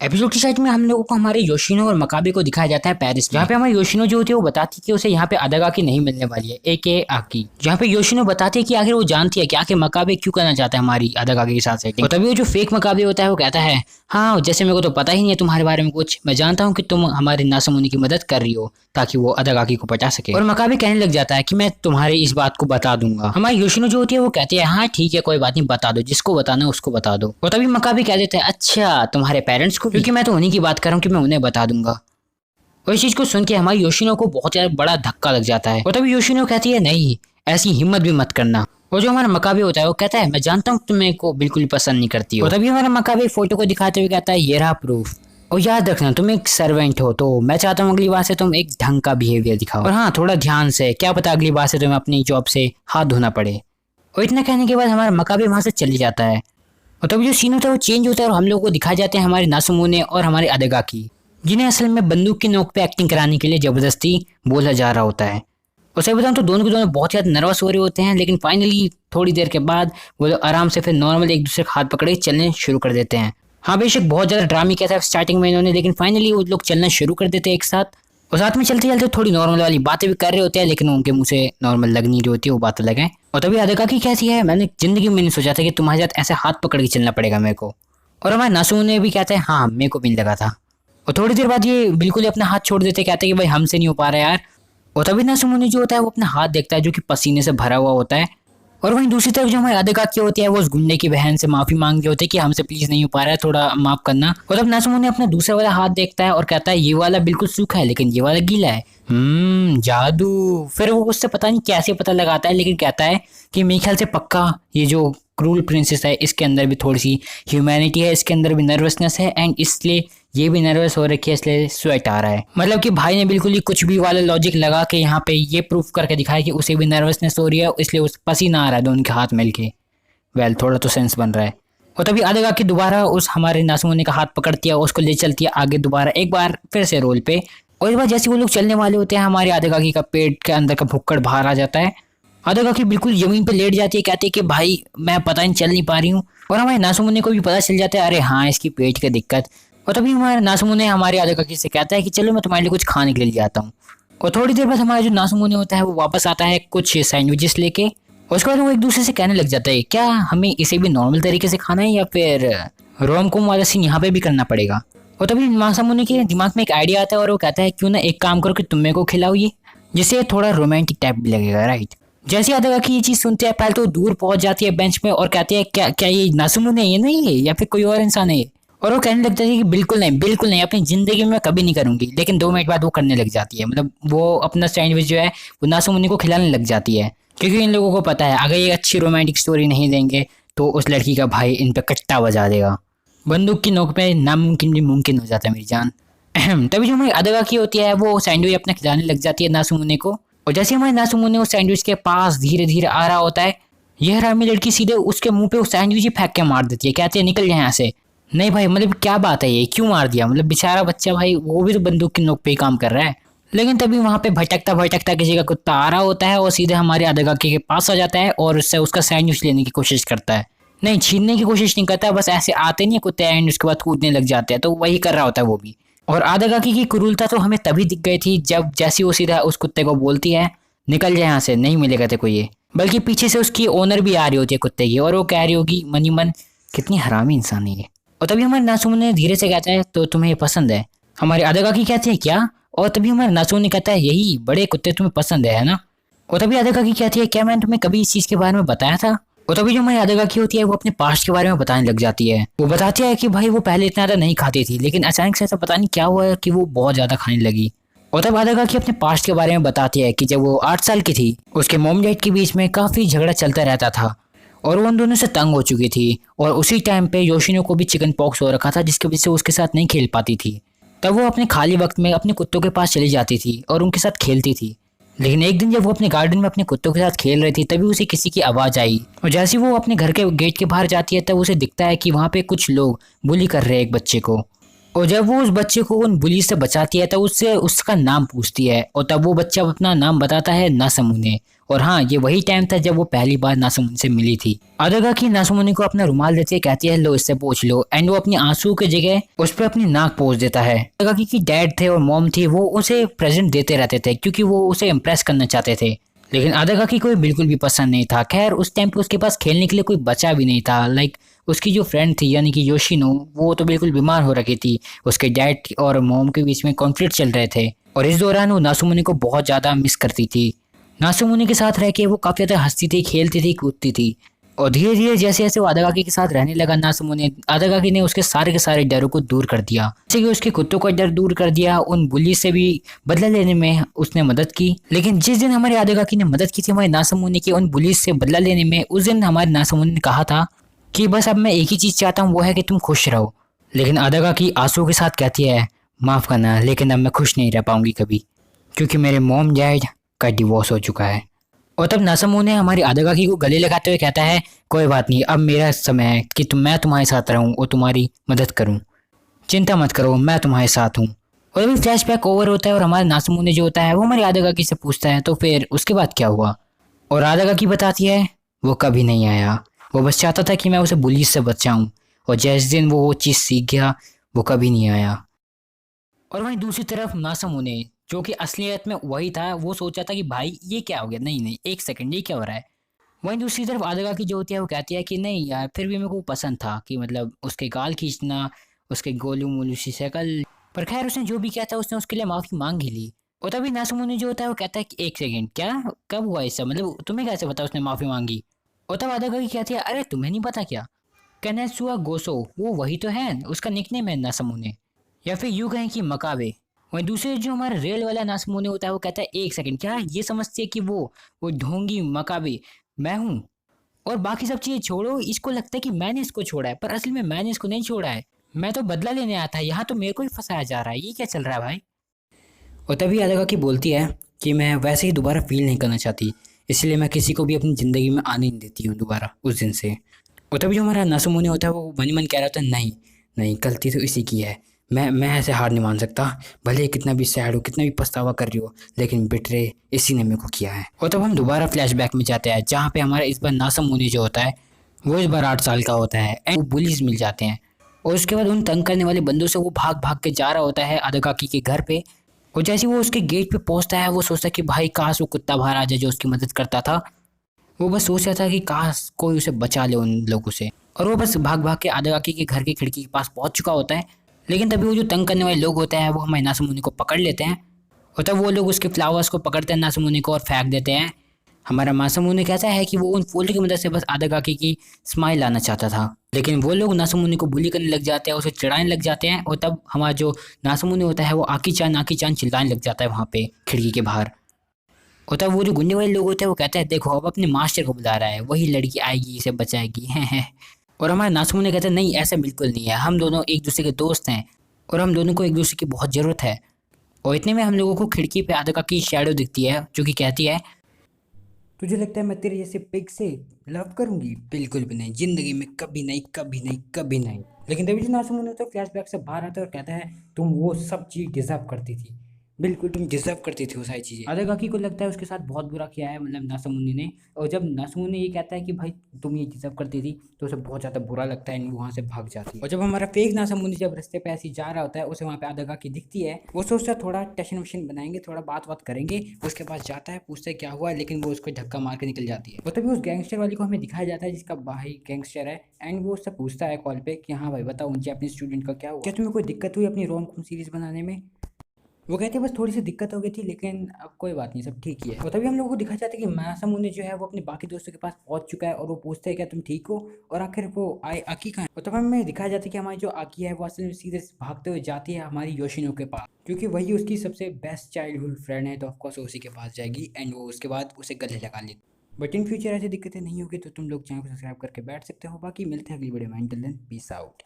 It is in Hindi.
एपिसोड की साइड में हम लोगों को हमारे योशिनो और मकाबे को दिखाया जाता है पेरिस, जहाँ पे हमारी योशिनो जो होती है वो बताती है कि उसे यहाँ पे अदागाकी नहीं मिलने वाली है, एके आकी। जहाँ पे योशिनो बताती है कि आखिर वो जानती है कि आखिर मकाबे क्यों करना चाहता है हमारी अदागाकी के साथ सेटिंग। तो तभी वो जो फेक मकाबे होता है वो कहता है, हाँ जैसे मेरे को तो पता ही नहीं है तुम्हारे बारे में कुछ, मैं जानता हूँ कि तुम हमारे नासमोनी की मदद कर रही हो ताकि वो अदागाकी को पटा सके। और मकाबे कहने लग जाता है कि मैं तुम्हारी इस बात को बता दूंगा। हमारी योशिनो जो होती है वो कहती है, हाँ ठीक है कोई बात नहीं, बता दो, जिसको बताना है उसको बता दो। और तभी मकाबे कह देते हैं, अच्छा तुम्हारे पेरेंट्स को, क्योंकि मैं तो उन्हीं की बात कर रहा हूँ कि मैं उन्हें बता दूंगा। और इस चीज को सुन के हमारी योशिनो को बहुत ज्यादा बड़ा धक्का लग जाता है। और तभी योशिनो कहती है, नहीं ऐसी हिम्मत भी मत करना। और जो हमारा मकाबे होता है वो कहता है, मैं जानता हूँ तुम मेरे को बिल्कुल भी पसंद नहीं करती हो। और तभी हमारा मकाबे फोटो को दिखाते हुए कहता है, ये रहा प्रूफ। और याद रखना तुम एक सर्वेंट हो, तो मैं चाहता हूँ अगली बार से तुम एक ढंग का बिहेवियर दिखाओ। और हाँ थोड़ा ध्यान से, क्या पता अगली बार से तुम्हें अपनी जॉब से हाथ धोना पड़े। और इतना कहने के बाद हमारा मकाबे वहां से चली जाता है। और तभी जो सीन होता है वो चेंज होता है और हम लोगों को दिखाए जाते हैं हमारे नासुमुने और हमारे अदागाकी, जिन्हें असल में बंदूक की नोक पे एक्टिंग कराने के लिए जबरदस्ती बोला जा रहा होता है। और सही बताऊं तो दोनों के दोनों बहुत ज़्यादा नर्वस हो रहे होते हैं, लेकिन फाइनली थोड़ी देर के बाद वो लोग आराम से फिर नॉर्मल एक दूसरे का हाथ पकड़े चलने शुरू कर देते हैं। हाँ बेशक बहुत ज़्यादा ड्रामे किया था स्टार्टिंग में इन्होंने, लेकिन फाइनली वो लोग चलना शुरू कर देते हैं एक साथ। और साथ में चलते चलते थोड़ी नॉर्मल वाली बातें भी कर रहे होते हैं, लेकिन उनके मुंह से नॉर्मल लग नहीं रही होती, वो बात अलग है। और तभी अदागाकी कहती है, मैंने जिंदगी में नहीं सोचा था कि तुम्हारे साथ ऐसे हाथ पकड़ के चलना पड़ेगा मेरे को। और हमारे नासुमुने भी कहते हैं, हाँ मेरे को भी नहीं लगा था। और थोड़ी देर बाद ये बिल्कुल ही अपना हाथ छोड़ देते, कहते हैं कि भाई हमसे नहीं हो पा रहा है यार। और तभी नासुमुने जो होता है वो अपना हाथ देखता है जो कि पसीने से भरा हुआ होता है। और वहीं दूसरी तरफ जो हमारी अदागाकी होती है वो उस गुंडे की बहन से माफी मांग रही होती है कि हमसे प्लीज नहीं हो पा रहा है, थोड़ा माफ करना। और तब नासुमुने अपना दूसरा वाला हाथ देखता है और कहता है, ये वाला बिल्कुल सूखा है लेकिन ये वाला गीला है। जादू। फिर वो उससे पता नहीं कैसे पता लगाता है, लेकिन कहता है कि मेरे ख्याल से पक्का ये जो क्रूल प्रिंसेस है इसके अंदर भी थोड़ी सी ह्यूमैनिटी है, इसके अंदर भी नर्वसनेस है, एंड इसलिए ये भी नर्वस हो रखी है, इसलिए स्वेट आ रहा है। मतलब कि भाई ने बिल्कुल ही कुछ भी वाला लॉजिक लगा के यहाँ पे ये प्रूफ करके दिखाया कि उसे भी नर्वसनेस हो रही है, इसलिए उस पसीना आ रहा है दोनों के हाथ मिलके। वेल थोड़ा तो सेंस बन रहा है। और तभी अदागाकी दोबारा उस हमारे नासुमुने का हाथ पकड़ती है, उसको ले चलती है आगे दोबारा एक बार फिर से रोल पे। और इस बार जैसे वो लोग चलने वाले होते हैं हमारे अदागाकी का पेट के अंदर का भुक्कड़ बाहर आ जाता है। अदागाकी बिल्कुल जमीन पे लेट जाती है, कहती है कि भाई मैं पता नहीं चल नहीं पा रही हूँ। और हमारे नासुमुने को भी पता चल जाता है, अरे हाँ इसकी पेट की दिक्कत। और तभी हमारे नासुमुने हमारे अदागाकी से कहता है कि चलो मैं तुम्हारे लिए कुछ खाने के लिए आता हूँ। और थोड़ी देर बाद हमारा जो नासुमुने होता है वो वापस आता है कुछ सैंडविचेस लेके। और उसके बाद वो एक दूसरे से कहने लग जाता है, क्या हमें इसे भी नॉर्मल तरीके से खाना है या फिर रोम कोम वाला सीन यहाँ पे भी करना पड़ेगा। और तभी नासुमुने के दिमाग में एक आइडिया आता है और वो कहता है, क्यों ना एक काम करो कि तुम मेरे को खिलाओ ये, जिससे थोड़ा रोमांटिक टाइप भी लगेगा, राइट। जैसे अदागाकी ये चीज सुनते हैं पहले तो दूर पहुंच जाती है बेंच में और कहती है, क्या क्या ये नासुमुने है, ये नहीं है या फिर कोई और इंसान है। और वो कहने लगता है कि बिल्कुल नहीं अपनी जिंदगी में कभी नहीं करूंगी। लेकिन 2 मिनट बाद वो करने लग जाती है, मतलब वो अपना सैंडविच जो है वो नासुमुने को खिलाने लग जाती है, क्योंकि इन लोगों को पता है अगर ये अच्छी रोमांटिक स्टोरी नहीं देंगे तो उस लड़की का भाई इन पे कट्टा बजा देगा। बंदूक की नोक पे नामुमकिन भी मुमकिन हो जाता है मेरी जान। तभी जो हमारी अदागाकी होती है वो सैंडविच अपना खिलाने लग जाती है नासुमुने को। और जैसे हमारे नासुमुने उस सैंडविच के पास धीरे धीरे आ रहा होता है, यह हरामी लड़की सीधे उसके मुंह पे वो सैंडविच ही फेंक के मार देती है, कहती है निकल जाए यहाँ से। नहीं भाई मतलब क्या बात है, ये क्यों मार दिया, मतलब बेचारा बच्चा भाई वो भी तो बंदूक की नोक पे ही काम कर रहा है। लेकिन तभी वहां पे भटकता भटकता किसी का कुत्ता आ रहा होता है और सीधे हमारे अदागाकी के पास आ जाता है और उससे उसका सैंडविच लेने की कोशिश करता है। नहीं छीनने की कोशिश नहीं करता, बस ऐसे आते नहीं कुत्ते एंड उसके बाद कूदने लग जाते हैं, तो वही कर रहा होता है वो भी। और अदागाकी की क्रूरता तो हमें तभी दिख गई थी जब जैसी वो सीधा उस कुत्ते को बोलती है, निकल जाए यहाँ से, नहीं मिलेगा तेरे को ये। बल्कि पीछे से उसकी ओनर भी आ रही होती है कुत्ते की, और वो कह रही होगी मनी मन, कितनी हरामी इंसान है ये। और तभी हमारे नासुमुने धीरे से कहता है, तो तुम्हें ये पसंद है। हमारे अदागाकी कहते हैं क्या। और तभी हमारे नासुमुने कहता है, यही बड़े कुत्ते तुम्हें पसंद है ना। और तभी अदागाकी कहती है, क्या मैंने तुम्हें कभी इस चीज के बारे में बताया था। और तभी जो हमारी अदागाकी होती है वो अपने पास्ट के बारे में बताने लग जाती है। वो बताती है कि भाई वो पहले इतना ज्यादा नहीं खाती थी, लेकिन अचानक से ऐसा पता नहीं क्या हुआ कि वो बहुत ज्यादा खाने लगी। और तब अदागाकी अपने पास्ट के बारे में बताती है कि जब वो 8 साल की थी उसके मॉम डैड के बीच में काफी झगड़ा चलता रहता था और वो उन दोनों से तंग हो चुकी थी। और उसी टाइम पे योशिनो को भी चिकन पॉक्स हो रखा था, जिसकी वजह से उसके साथ नहीं खेल पाती थी। तब वो अपने खाली वक्त में अपने कुत्तों के पास चली जाती थी और उनके साथ खेलती थी। लेकिन एक दिन जब वो अपने गार्डन में अपने कुत्तों के साथ खेल रही थी तभी उसे किसी की आवाज आई, और जैसे वो अपने घर के गेट के बाहर जाती है तब उसे दिखता है कि वहाँ पे कुछ लोग बुली कर रहे हैं एक बच्चे को। और जब वो उस बच्चे को उन बुली से बचाती है तो उससे उसका नाम पूछती है और तब वो बच्चा अपना नाम बताता है नासमुने। और हाँ, ये वही टाइम था जब वो पहली बार नासमुने से मिली थी। अदगा की नासमुने को अपना रुमाल देती है, कहती है लो इससे पोंछ लो, एंड वो अपनी आंसू के जगह उस पर अपनी नाक पोंछ देता है। अदगा की डैड थे और मॉम थी, वो उसे प्रेजेंट देते रहते थे क्योंकि वो उसे इम्प्रेस करना चाहते थे। लेकिन अदगा की कोई बिल्कुल भी पसंद नहीं था। खैर उस टाइम पे उसके पास खेलने के लिए कोई बचा भी नहीं था। उसकी जो फ्रेंड थी यानी कि योशिनो, वो तो बिल्कुल बीमार हो रखी थी। उसके डैड और मॉम के बीच में कॉन्फ्लिक्ट चल रहे थे और इस दौरान वो नासुमुनि को बहुत ज्यादा मिस करती थी। नासुमुनि के साथ रह के वो काफी ज्यादा हंसती थी, खेलती थी, कूदती थी। और धीरे धीरे जैसे जैसे वो अदागाकी के साथ रहने लगा नासुमुनि, अदागाकी ने उसके सारे के सारे डरों को दूर कर दिया। जैसे कि उसके कुत्तों का डर दूर कर दिया, उन बुली से भी बदला लेने में उसने मदद की। लेकिन जिस दिन हमारे अदागाकी ने मदद की थी हमारे नासुमुनि की उन बुली से बदला लेने में, उस दिन हमारे नासुमुनि ने कहा था कि बस अब मैं एक ही चीज चाहता हूँ, वो है कि तुम खुश रहो। लेकिन अदागाकी आंसू के साथ कहती है माफ करना, लेकिन अब मैं खुश नहीं रह पाऊंगी कभी, क्योंकि मेरे मॉम डैड का डिवोर्स हो चुका है। और तब नासुमुनि हमारी अदागाकी को गले लगाते हुए कहता है कोई बात नहीं, अब मेरा समय है कि मैं तुम्हारे साथ रहूं और तुम्हारी मदद करूं। चिंता मत करो, मैं तुम्हारे साथ हूँ। और अभी फ्लैशबैक ओवर होता है और हमारे नासुमुनि जो होता है वो हमारी अदागाकी से पूछता है तो फिर उसके बाद क्या हुआ। और अदागाकी बताती है वो कभी नहीं आया, वो बस चाहता था कि मैं उसे बुली से बचाऊं। और जिस दिन वो चीज़ सीख गया वो कभी नहीं आया। और वहीं दूसरी तरफ नासुमुनि, जो कि असलियत में वही था, वो सोचा था कि भाई ये क्या हो गया, नहीं नहीं एक सेकंड ये क्या हो रहा है। वहीं दूसरी तरफ अदागाकी जो होती है वो कहती है कि नहीं यार, फिर भी मेरे को पसंद था कि मतलब उसके गाल खींचना, उसके गोलू मोलू सी शक्ल। पर खैर उसने जो भी किया था उसने उसके लिए माफी मांग ही ली। और तभी नासुमुनि जो होता है वो कहता है कि एक सेकंड क्या, कब हुआ ये सब, मतलब तुम्हें कैसे पता उसने माफी मांगी। और तब अदागाकी कहती है अरे तुम्हें नहीं पता क्या, केनेत्सुआ गोसो वो वही तो है, उसका निकनेम है नासुमुनि, या फिर यूं कहें कि मकाबे। वहीं दूसरे जो हमारा रेल वाला नासुमुनि होता है वो कहता है एक सेकंड क्या, ये समझते है कि वो ढोंगी मकाबे मैं हूँ, और बाकी सब चीजें छोड़ो, इसको लगता है कि मैंने इसको छोड़ा है, पर असल में मैंने इसको नहीं छोड़ा है, मैं तो बदला लेने आया था, यहाँ तो मेरे को ही फंसाया जा रहा है, ये क्या चल रहा है भाई। और तभी अदागाकी बोलती है कि मैं वैसे ही दोबारा फील नहीं करना चाहती, इसलिए मैं किसी को भी अपनी ज़िंदगी में आने नहीं देती हूँ दोबारा उस दिन से। और तभी जो हमारा नासुमुनि होता है वो मन ही मन कह रहा होता है नहीं नहीं, गलती तो इसी की है, मैं ऐसे हार नहीं मान सकता, भले ही कितना भी सैड हो, कितना भी पछतावा कर रही हो, लेकिन बिट्रे इसी ने मेरे को किया है। और तब हम दोबारा फ्लैशबैक में जाते हैं जहाँ पे हमारा इस बार नासुमुनि जो होता है वो इस बार 8 साल का होता है एंड वो पुलिस मिल जाते हैं। और उसके बाद उन तंग करने वाले बंदों से वो भाग भाग के जा रहा होता है अदागाकी के घर पे। और जैसे ही वो उसके गेट पे पहुंचता है वो सोचता है कि भाई काश वो कुत्ता बाहर आ जाए जो उसकी मदद करता था। वो बस सोच रहा था कि काश कोई उसे बचा ले उन लोगों से। और वो बस भाग भाग के आदागाकी के घर की खिड़की के पास पहुंच चुका होता है। लेकिन तभी वो जो तंग करने वाले लोग होते हैं वो हमारे नासुमुनि को पकड़ लेते हैं। और तब वो लोग उसके फ्लावर्स को पकड़ते हैं नासुमुनि को और फेंक देते हैं। हमारा मासूमुनि कहता है कि वो उन फूल की मदद से बस आदागाकी की स्माइल लाना चाहता था। लेकिन वो लोग नासुमुनि को बुली करने लग जाते हैं, उसे चिढ़ाने लग जाते हैं। और तब हमारा जो नासुमुनि होता है वो आकी चान चिल्लाने लग जाता है वहाँ पे खिड़की के बाहर। और तब वो जो गुंडे वाले लोग होते हैं वो कहते हैं देखो अब अपने मास्टर को बुला रहा है, वही लड़की आएगी इसे बचाएगी हैं। और हमारे नासुमुनि कहते हैं नहीं ऐसा बिल्कुल नहीं है, हम दोनों एक दूसरे के दोस्त हैं और हम दोनों को एक दूसरे की बहुत ज़रूरत है। और इतने में हम लोगों को खिड़की पे आदागाकी की शैडो दिखती है जो कि कहती है तुझे लगता है मैं तेरे जैसे पिग से लव करूंगी, बिल्कुल भी नहीं, जिंदगी में कभी नहीं कभी नहीं कभी नहीं। लेकिन तभी जो नासुमुनि तो फ्लैशबैक से बाहर आता है और कहता है तुम वो सब चीज डिजर्व करती थी, बिल्कुल तुम डिजर्व करती थी वो सारी चीजें। अदागाकी को लगता है उसके साथ बहुत बुरा किया है मतलब नासुमुनि ने। और जब नासुमुनि ये कहता है कि भाई तुम ये डिजर्व करती थी तो उसे बहुत ज्यादा बुरा लगता है, वहां से भाग जाती है। और जब हमारा फेक नासुमुनि जब रास्ते पे ऐसे ही जा रहा होता है उसे वहाँ पे अदागाकी दिखती है, वो सोचता है थोड़ा टशन वशन बनाएंगे, थोड़ा बात करेंगे। उसके पास जाता है पूछता है क्या हुआ है, लेकिन वो उसको धक्का मार के निकल जाती है। और तभी उस गैंगस्टर वाली को हमें दिखाया जाता है जिसका भाई गैंगस्टर है एंड वो उससे पूछता है कॉल पे कि हाँ भाई बताओ उन जापानीज स्टूडेंट का क्या हुआ, क्या तुम्हें कोई दिक्कत हुई अपनी रोम कॉम सीरीज बनाने में। वो कहते हैं बस थोड़ी सी दिक्कत हो गई थी लेकिन अब कोई बात नहीं सब ठीक ही है। और तभी हम लोगों को दिखाया जाता है कि मासामुने जो है वो अपने बाकी दोस्तों के पास पहुंच चुका है और वो पूछते हैं क्या तुम ठीक हो, और आखिर वो आए आकी कहाँ है। और तब हमें दिखाया जाता है कि हमारी जो आकी है वो असल में सीधे भागते हुए जाती है हमारी योशिनो के पास, क्योंकि वही उसकी सबसे बेस्ट चाइल्डहुड फ्रेंड है तो ऑफकोर्स उसी के पास जाएगी एंड वो उसके बाद उसे गले लगा लेती। बट इन फ्यूचर ऐसी दिक्कतें नहीं होगी तो तुम लोग चैनल को सब्सक्राइब करके बैठ सकते हो। बाकी मिलते हैं अगली वीडियो में, टिल देन पीस आउट।